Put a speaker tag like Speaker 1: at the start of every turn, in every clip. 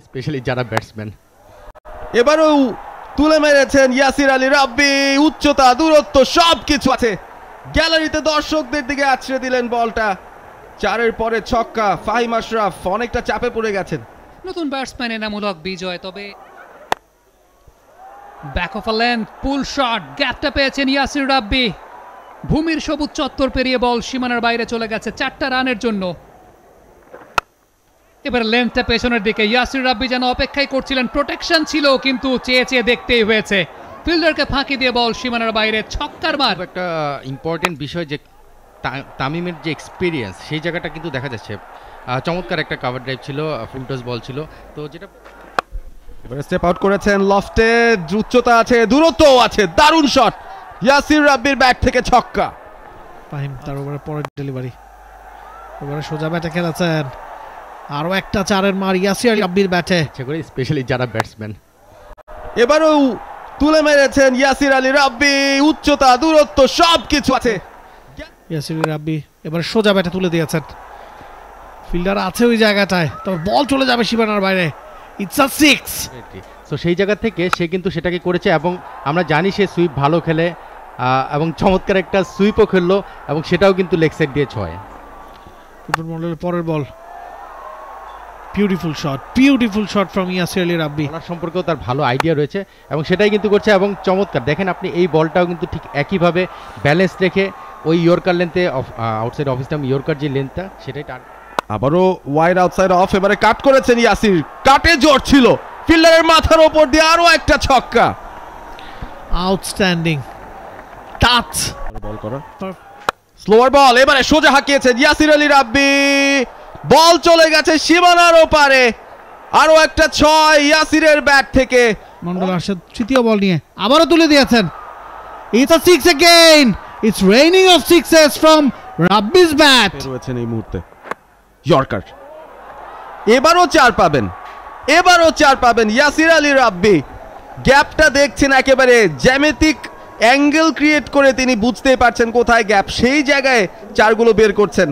Speaker 1: Specially যারা batsman.
Speaker 2: এবারও তুলে মেরেছেন ইয়াসির আলী রাব্বি, উচ্চতা দূরত্ব সবকিছু আছে। গ্যালারিতে দর্শকদের দিকে আছড়ে দিলেন বলটা। চারের পরে ছক্কা। ফাহিম আশরাফ অনেকটা চাপে পড়ে গেছেন।
Speaker 3: নতুন ব্যাটসম্যান এনামূলক বিজয়, তবে back of a length pool shot, গ্যাপটা পেয়েছেন ইয়াসির রাব্বি। ভূমির সবুজ চত্বর পেরিয়ে বল সীমানার বাইরে চলে গেছে 4টা রানের জন্য। এবার লেন্থটা পেছনের দিকে, ইয়াসির রাব্বি যেন অপেক্ষাই করছিলেন, প্রোটেকশন ছিল কিন্তু চেয়ে চেয়ে দেখতেই হয়েছে। ফিল্ডারকে ফাঁকি দিয়ে বল সীমানার বাইরে, ছক্কার মার।
Speaker 1: একটা ইম্পর্টেন্ট বিষয় যে তামিমের যে এক্সপিরিয়েন্স সেই জায়গাটা কিন্তু দেখা যাচ্ছে। চমৎকার একটা কভার ড্রাইভ ছিল, ফুল টস বল ছিল, তো যেটা
Speaker 2: এবারে স্টেপ আউট করেছেন লফটে, উচ্চতা আছে দূরত্বও আছে, দারুণ শট ইয়াসির রাব্বির ব্যাট থেকে ছক্কা।
Speaker 4: ফাহিম তার উপরে পরের ডেলিভারি, এবারে সোজা ব্যাটে খেলেছেন, আরো একটা চারের মার ইয়াসির রাব্বির ব্যাটে।
Speaker 1: স্পেশালি যারা ব্যাটসম্যান।
Speaker 2: এবারও তুলে মেরেছেন ইয়াসির আলী রাব্বি, উচ্চতা দূরত্ব সবকিছু আছে।
Speaker 4: ইয়াসির রাব্বি এবার সোজা ব্যাটে তুলে দিয়েছেন, ফিল্ডার আছে ওই জায়গাটায়, তবে বল চলে যাবে সীমানার বাইরে। It's a 6।
Speaker 1: সো সেই জায়গা থেকে সে কিন্তু সেটাকে করেছে, এবং আমরা জানি সে সুইপ ভালো খেলে, এবং চমৎকার একটা সুইপও খেললো, এবং সেটাও কিন্তু লেগ সাইড দিয়ে 6।
Speaker 4: রিপন মন্ডলের পরের বল, beautiful shot from Yasir Ali Rabbi.
Speaker 1: বলার সম্পর্কেও তার ভালো আইডিয়া রয়েছে এবং সেটাই কিন্তু করছে, এবং চমৎকার দেখেন আপনি এই বলটাও কিন্তু ঠিক একইভাবে ব্যালেন্স রেখে ওই ইয়র্কার লেন্থে, আউটসাইড অফ স্টাম্প ইয়র্কার যে লেন্থটা সেটাই
Speaker 2: আবারও ওয়াইড আউটসাইড অফ। এবারে কাট করেছেন ইয়াসির, কাটে জোর ছিল, ফিল্ডারের মাথার উপর দিয়ে আরো একটা ছক্কা।
Speaker 4: আউটস্ট্যান্ডিং টাচ
Speaker 2: বল করা, স্লোয়ার বল, এবারে সোজা হাঁকিয়েছেন ইয়াসির আলী রাব্বি, বল চলে গেছে সীমানার ওপারে। আরো একটা 6 ইয়াসিরের ব্যাট থেকে।
Speaker 4: মন্ডল আরশাদ তৃতীয় বল নিয়ে আবারও তুলে দিয়েছেন। It's a 6 again. It's raining of sixes from Rabbi's bat.
Speaker 2: রয়েছেন এই মুহূর্তে ইয়র্কার। এবারও 4 পাবেন ইয়াসির আলী রাব্বি। গ্যাপটা দেখছেন, একেবারে জ্যামিতিক অ্যাঙ্গেল ক্রিয়েট করে তিনি বুঝতেই পারছেন কোথায় গ্যাপ, সেই জায়গায় চারগুলো বের করছেন।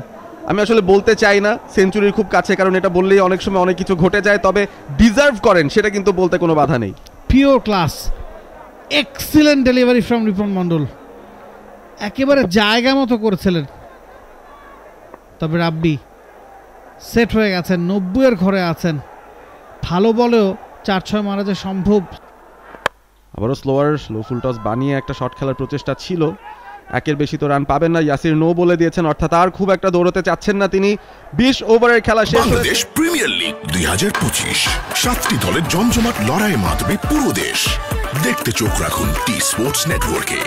Speaker 2: আমি আসলে বলতে চাই না সেঞ্চুরির খুব কাছে, কারণ এটা বললেই অনেক সময় অনেক কিছু ঘটে যায়, তবে ডিজার্ভ করেন সেটা কিন্তু বলতে কোনো বাধা নেই।
Speaker 4: Pure class, excellent delivery from Ripon Mondal, একেবারে জায়গা মতো করেছিলেন। তবে রাব্বি সেট হয়ে গেছেন, 90-এর ঘরে আছেন, ভালো বলেও 4-6 মারা যে সম্ভব।
Speaker 2: আবারও স্লো ফুল টস বানিয়ে একটা শট খেলার প্রচেষ্টা ছিল, একের বেশি তো রান পাবেন না। ইয়াসির নো বলে দিয়েছেন, অর্থাৎ আর খুব একটা দৌড়তে চাচ্ছেন না তিনি। 20 ওভারের খেলা শেষ।
Speaker 5: বাংলাদেশ প্রিমিয়ার লিগ 2025, 7টি দলের জমজমাট লড়াইয়ে মাতবে পুরো দেশ। দেখতে চোখ রাখুন টি স্পোর্টস নেটওয়ার্কে।